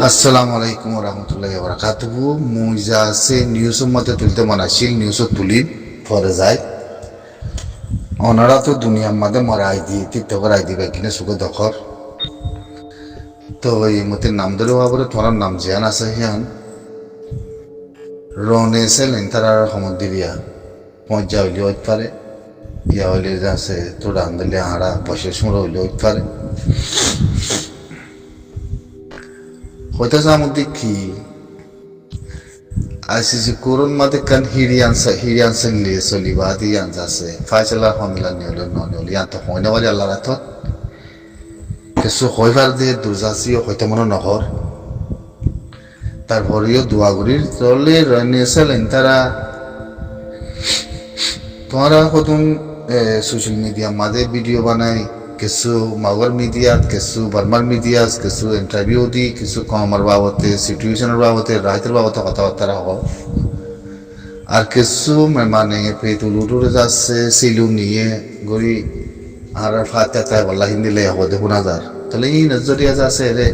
আসসালামু আলাইকুম রহমতুল্লাহ বারাকাতুহু। মুইজা আছে নিউজের মধ্যে তুলতে মানাছিল, নিউজও তুলি পরে যায়। ওনারা তো দুনিয়ার মধ্যে মরাই দিয়ে তীর্থকরাই দিবে কিনা সুখে দখর। তো এই মতে নাম ধরে ভাবরে তোমার নাম জিয়ান আছে হিয়ান রনে সেলেন তারা সমুদ্রিয়া পঞ্চা হইলে হইতে পারে, ইয়া হইলে আছে তোর আন্দোলে হারা বসে সুর হইলে হইতে পারে। হইতেছে আমাদের কি আইসিসি করুন মাদে কান হিরিয়ানসা লিয়ে চলিবা দিয়ান যাচ্ছে ফাইসলা হমিলা নিয়ল ননিয়ল ইয়ান তো হয় না বলে আল্লাহ রাত কিছু হইবার দিয়ে দুর্যাসিও হইতে মনে নহর তারপরেও দোয়াগুড়ির চলে রনেছেলেন তারা তোমারা কতন সোশ্যাল মিডিয়া মাঝে ভিডিও বানাই, কিছু মাগর মিডিয়াত, কিছু বার্মার মিডিয়াত, কিছু ইন্টারভিউ দি, কিছু কমার বাবতে, সিচুয়েশনের বাবতে, রাইতের বাবতে কথাবার্তা হয়। আর কিছু মানে পেতুলুটুরে যাচ্ছে সিলু নিয়ে গড়ি আর ফাতে তাই বল্লা হিন্দি লে হতে শোনা যার। তাহলে এই নজরিয়া যাচ্ছে রে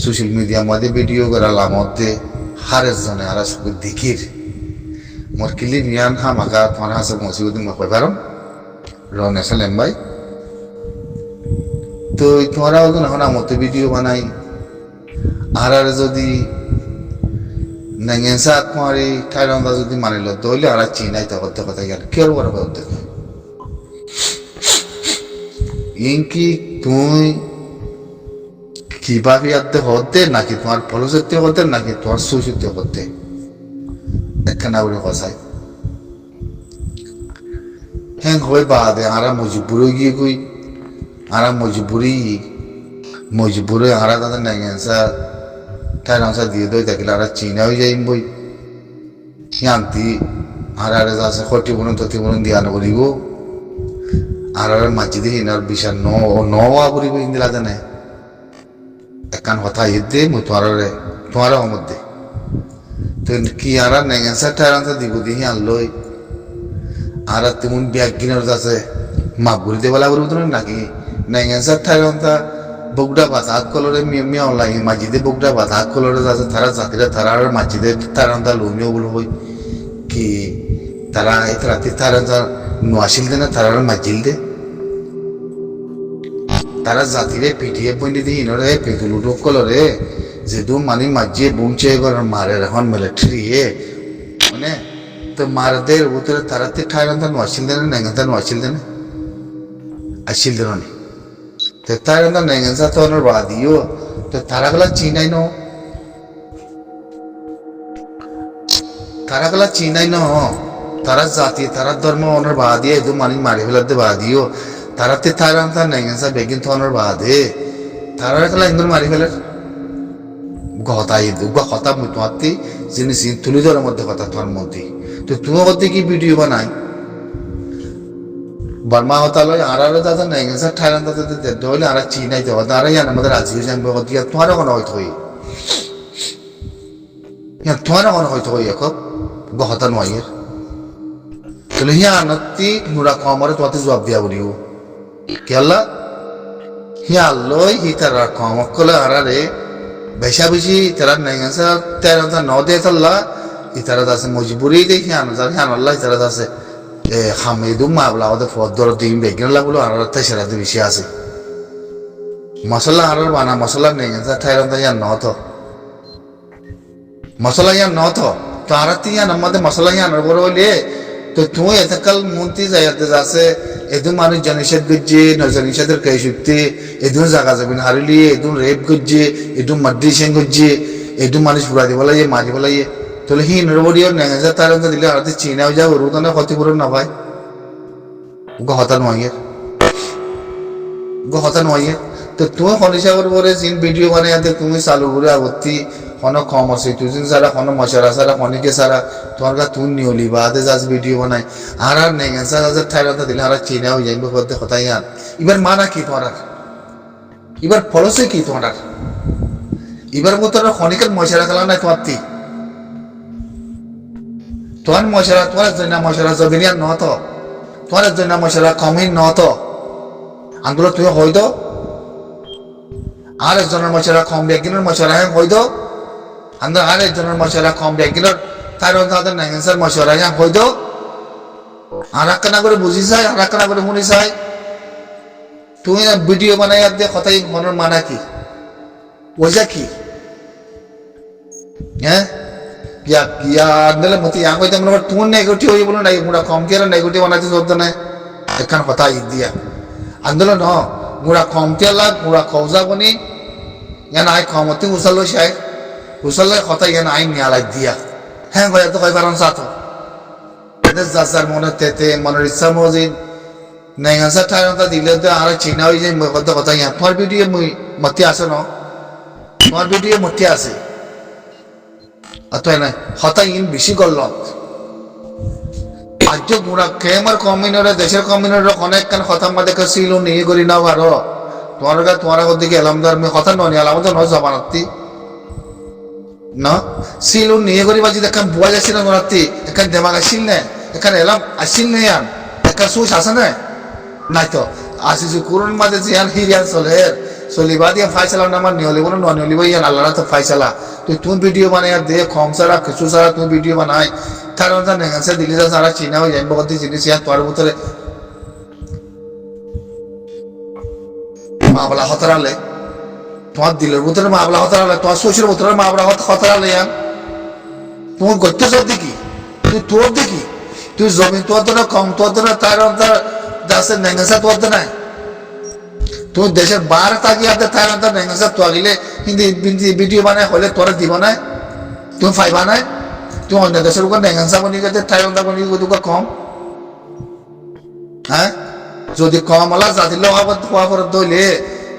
সোশ্যাল মিডিয়া মাঝে ভিডিও করা লামতে হারের জনে আর দেখির মোর কিলি মিয়ান হামাকা তোমার হাসে মসিউদ্দিন কই পারম রনেছেন ভাই। তো তোমরা এখন আমতে ভিডিও বানাই আর যদি নেগেন্সা তোমার এই ঠাইরন্দা যদি মানিল দইলে আর চিনাই করতে কথা গেল কেউ বড় করতে ইনকি তুই কিভাবে আদতে হতে নাকি তোমার ফলসত্য হতে নাকি তোমার সুসত্য হতে একখানা করে কষাই হ্যাঁ হয়ে বাদে আরা মজবুরে গিয়ে কই আরা মজবুরে আরা তাদের নেগেন্সা ঠাইরংসা দিয়ে দই থাকিলে আর চিনা হয়ে যাইম বই শান্তি আর আছে খটি বলুন ততি বলুন দিয়া নকরিব আর মাঝি দিয়ে হিনার বিশাল নওয়া করিব হিন্দিলা জানে একান কথা ইদে মই তোমার মধ্যে তো কি আর নেগেন্সা ঠাইরংসা দিব দিয়ে আনলই আর তেমন ব্যাগ কিনার আছে মাপ ঘুরি দেওয়ালা করব তুমি নাকি নেগেন্সা ঠাইরংসা বগডা ভাত হাত কলরে মিয়া অনলাইন মাঝিদে বগডা ভাত হাত কলরে আছে তারা জাতিরা তারা আর মাঝিদে তারা লোমিও বল হই কি তারা এত রাতে তারা নোয়াশিল দে না তারা মাঝিল দে তারা জাতিরে পিটিয়ে পয়েন্ট দিয়ে ইনরে পেতুলুটো কলরে যেদু মানে মাঝিয়ে বুমচে করার মারে এখন মিলিটারি মানে তো মারদের উত্তরে তারাতে ঠাইরন্দা নোয়াশিল দে না নেগেন্সা নোয়াশিল দে না আসিল দে না তো তারা নেগেন্সা তো বাদিও তো তারা গলা চিনাই ন তারা জাতি তারা ধর্ম অনর বাদিয়ে এদু মানি মারি ফেলাতে বাদিও তারাতে তারা নেগেন্সা বেগিন তো অনর বাদে তারা গলা ইন্দুর মারি ফেলার কথা ইদু কথা মুই তোমাতে জিনিস তুলি ধরার মধ্যে কথা তোমার মধ্যে তো তোমার মধ্যে কি ভিডিও বানাই বর্মা হতা লয় আর দাদা নেগেন্সা ঠাইরান দাদা দইলে আর চিনাই দেওয়া তারা ইয়ান আমাদের রাজি হয়ে যাবে দিয়া তোমার কোনো হয়তো হই তোমার কোনো হয়তো হই এখন গহতা নয়ের তাহলে হিয়া আনতি নুরা কমরে তোমাতে জবাব দিয়া বলিও কেলা হিয়া লই হি তারা কমক কলে আরারে বেশা বেশি তারা নেগেন্সা তেরা ন দে তাল্লা ই তারা আছে মজবুরি দে হিয়ান আল্লাহ তারা আছে হামিদু মাবলা ওদের ফদর দিন বেগিন লাগলো আর সেরাতে বেশি আছে মশলা আর বানা মশলা নেই ঠাইরন্দা ইয়ান নত মশলা ইয়ান নত তো আর ইয়ান আমাদের মশলা ইয়ান বড় হইলে তো তুই এতকাল মন্ত্রী যাইতে যাচ্ছে এদু মানুষ জনিষেধ করছে নজনিষেধের কে শুক্তি এদু জায়গা যাবেন হারিলি এদু রেপ করছে এদু মাদ্রিসেন করছে এদু মানুষ পুরা দিব লাগে মারি বলাইয়ে তাহলে হি নরবড়িও নেগেন্সা ঠাইরন্দা দিলে আর চিনাও যা ওর তো না ক্ষতিপূরণ না ভাই গহতা নয় তো তুমি খনিসাগর পরে জিন ভিডিও বানাই তুমি চালু করে আগতি কোনো কম আছে তুই সারা কোনো মশারা সারা খনিকে সারা তোমার কা তুই নিয়লি বাদে যাস ভিডিও বানাই আর নেগেন্সা ঠাইরন্দা দিলে আর চিনা হয়ে যাইবে করতে কথা ইয়ান এবার মানা কি তোমার এবার ফলসে কি তোমার এবার মতো খনিকের মশারা খেলা নাই তোমার মশারা তোমার জন্য মশারা জবিনিয়ান নত তোমার জন্য মশারা কমিন নত আন্দোলন তুই হইতো আর একজনের মশারা কম একদিনের মশারা হইতো আন্দর আরেকজনের মশলা কম দেয় কিন্তু তার তাদের নেগেন্সার মশলা হয়তো আর একখানা করে বুঝি চাই আর একখানা করে শুনি চাই তুমি ভিডিও বানাই আর দিয়ে কথাই মনের মানা কি ওইটা কি হ্যাঁ ইয়া ইয়া আন্দলে মতি ইয়া কইতে মনে তুমি নেগেটিভ হই বলো নাই মুড়া কম কে নেগেটিভ বানাইতে চলতে নাই একখান কথা ই দিয়া আন্দোলন ন মুড়া কম তেলা মুড়া কৌজা বনি ইয়ান আই কমতি উসালো শাই উসালো কথা ইয়ান আই নিয়ালাই দিয়া হ্যাঁ ভাই তো কই পারন সাথ যার মনে তেতে মনের ইচ্ছা মজিদ নেগাসা ঠায়নতা দিলে তো আর চিনা হই যে কথা কথা ইয়া তোমার ভিডিও মুই মতি আছে ন তোমার ভিডিও মতি আছে অতএব না কথা ইন বেশি গল্লত আজ গুড়া কেমার কমিউনিটি দেশের কমিউনিটি অনেক কান কথা মধ্যে ছিল নিয়ে করি না পারো তোমার দিকে এলামদার কথা নয় আলাম তো নয় জবানতি না ছিল নিয়ে করি বাজি দেখান বুয়া যাচ্ছি না নরাত্তি এখানে দেমাগ আসিল না এখানে এলাম আসিল নেই আন এখানে সুস আছে না নাই তো আসিছি কুরুন মাঝে জিয়ান হিরিয়ান চলে চলিবা দিয়ে ফাইসালা আমার নিয়লিব না ননিয়লিব ইয়ান আল্লাহ তো ফাইসালা তুমি ভিডিও বানাই আর দে কম ছাড়া কিছু ছাড়া তুমি ভিডিও বানাই তার মধ্যে নেগাছে দিলি সারা চিনা হয়ে যাইব কত জিনিস ইয়ার তোর ভিতরে মামলা হতরালে তোমার দিলের ভিতরে মামলা হতরালে তোমার শ্বশুরের ভিতরে মামলা হতরালে ইয়ান তুমি গত্য সব দেখি তুই তোর দেখি তুই জমিন তোর তো না কম তোর তো না তার দাসে নেগাছে তোর তো নাই তুমি দেশের বার থাকি আর তার নেগাছে তো আগিলে হিন্দি ভিডিও বানায় হলে তোরা দিব না তুমি ফাইবা নাই তুমি অন্য দেশের উপর নেগাঞ্চা বনি গেছে থাইল্যান্ড বনি গেছে কম হ্যাঁ যদি কম হলা জাতির লোক হওয়া করে দইলে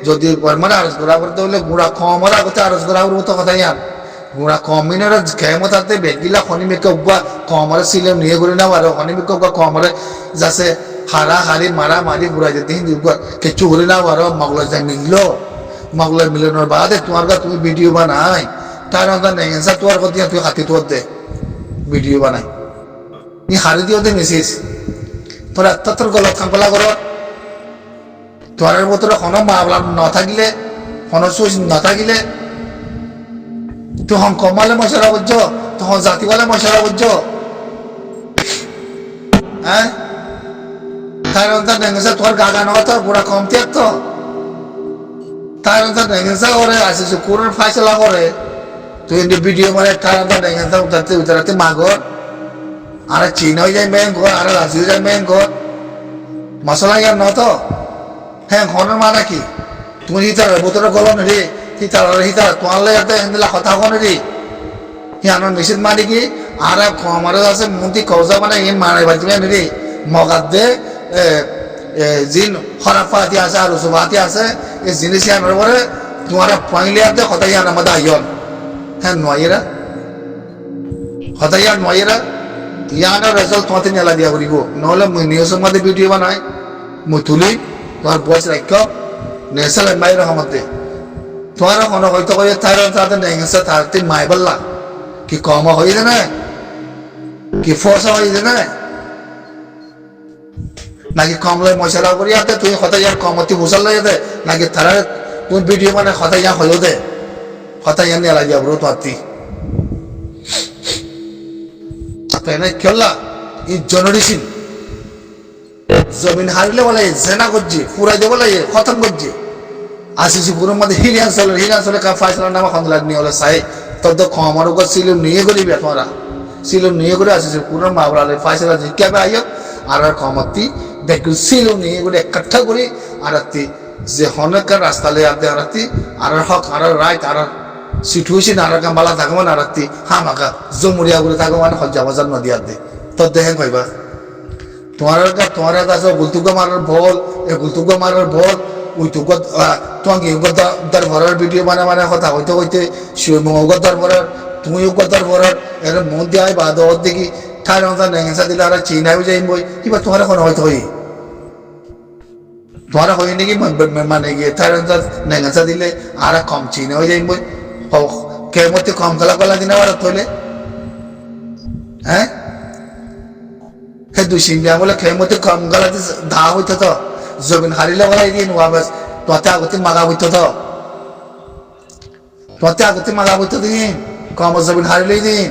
যদি মানে আরজ করা করে দইলে গুড়া কম হলা আগতে আরজ করা তো কথা ইয়ান গুড়া কম মিনের খেয়ে মতাতে বেগিলা খনি মেকে উবা কম হলে সিলে নিয়ে করে নাও আর খনি মেকে উবা কম হলে যাচ্ছে হারা হারি মারা মারি ঘুরাই যেতে হিন্দি কিছু হলে নাও আর মগলাই যাই মিললো মগলাই মিলানোর বাদে তোমার তুমি ভিডিও বানাই তার নেগেন্সা তোমার কথা তুই হাতি তোর দে ভিডিও বানাই নি হারি দিও দে মেসেজ তোর তোর গলত খাঙ্কলা কর তোর ভিতরে কোনো মামলা না থাকিলে কোনো সুইচ না থাকিলে তুই হং কমালে মশলা বুঝছ তখন জাতিওয়ালা মশলা বুঝছ হ্যাঁ তার নেগেন্সা তোর গাগা নয় তোর গোড়া কমতি তো তার নেগেন্সা করে আসিস কোরআন ফাইসলা করে তুই ভিডিও মানে তার নেগেন্সা উঠাতে উঠাতে মাগর আর চীন হয়ে যায় মেন ঘর আর রাজি হয়ে যায় মেন ঘর মশলা ইয়ার ন তো হ্যাঁ ঘনের মানা কি তুমি হিতার বোতলে গল রে হিতার হিতার তোমার লাগে হেন্দিলা কথা কোন রে হিয়ানোর মেশিন মানে কি আর আমার আছে মন্ত্রী কৌজা মানে ইন মারাই বাড়ি রে মগাত দে জিন হরাফাতি আছে আর রসুবাতি আছে এই জিনিস আনার পরে তোমার পয়েন্টলি আছে কথা ইয়ান আমাদের আইন হ্যাঁ নয়েরা কথা ইয়ান নয়েরা ইয়ানোর রেজাল্ট তোমাতে নেলা দিয়া করিব নহলে নিউজের মধ্যে ভিডিও বানাই মই তুলি তোমার বয়স রাখ নেশাল মাই রহমতে তোমার কোনো হয়তো কই তাদের নেগেছে তার তিন মাই বললা কি কম হয়ে যায় না কি ফসা হয়ে যায় না নাকি কমলাই মশলা করি আতে তুই কথা ইয়ার কমতি বুঝাল লাগে নাকি তারা তুই ভিডিও মানে কথা ইয়া হলো দে কথা ইয়ান নেলা দিয়া বড় তো তাই না খেলা ই জেনারেশন জমিন হারিলে বলে জেনা করছে পুরাই দেবো লাগে খতম করছে আসিছি পুরোর মধ্যে হিরিয়াঞ্চলে ফাইসলার নামা খন্দ লাগনি হলে সাই তত আমার উপর ছিল নিয়ে করিবে তোমরা ছিল নিয়ে করে আসিছি পুরোর মা বলালে ফাইসলা জিজ্ঞাবে আইয় আর কমতি দেখু ছিল নিয়ে করে একঠা করি আর যে হনকার রাস্তা লে আদে আর হক আর রাইট আর সিটুয়েশন আর কামালা থাকবো না রাত্রি হামাকা জমুরিয়া করে থাকবো মানে হজ্জা বাজার নদী আদে তোর দেখেন কইবা তোমার কাছে গুলতুক মারার ভল এ গুলতুক মারার ভল উইতুক তোমাকে দরবারের ভিডিও মানে কথা হইতে হইতে মৌগর দরবারের তুমি দরবারের এর মন দিয়ে বা দর দেখি ঠাই নেগেন্সা দিলে আর চিনাই যাই বই কিবা তোমার এখন হয়তো হই তোমার হই নাকি মানে গিয়ে ঠাই নেগেন্সা দিলে আর কম চিনে হয়ে যাই বই কে মধ্যে কম গলা দিনে আর তোলে হ্যাঁ দুই সিংহা বলে খেয়ে মধ্যে কম গলাতে ধা হইতো তো জমিন হারিলে বলে দিয়ে নোয়া বাস তোতে আগতে মাগা হইতো তো তোতে আগতে মাগা হইতো দিন কম যাবেন হারিলেই দিন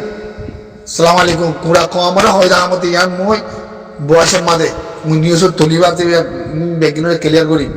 সালাম আলাইকুম কুড়া কম হয় যা আমাদের ইয়ান মই বয়সের মাঝে মুই নিউজের তলিবাতে বেগিনের ক্লিয়ার করি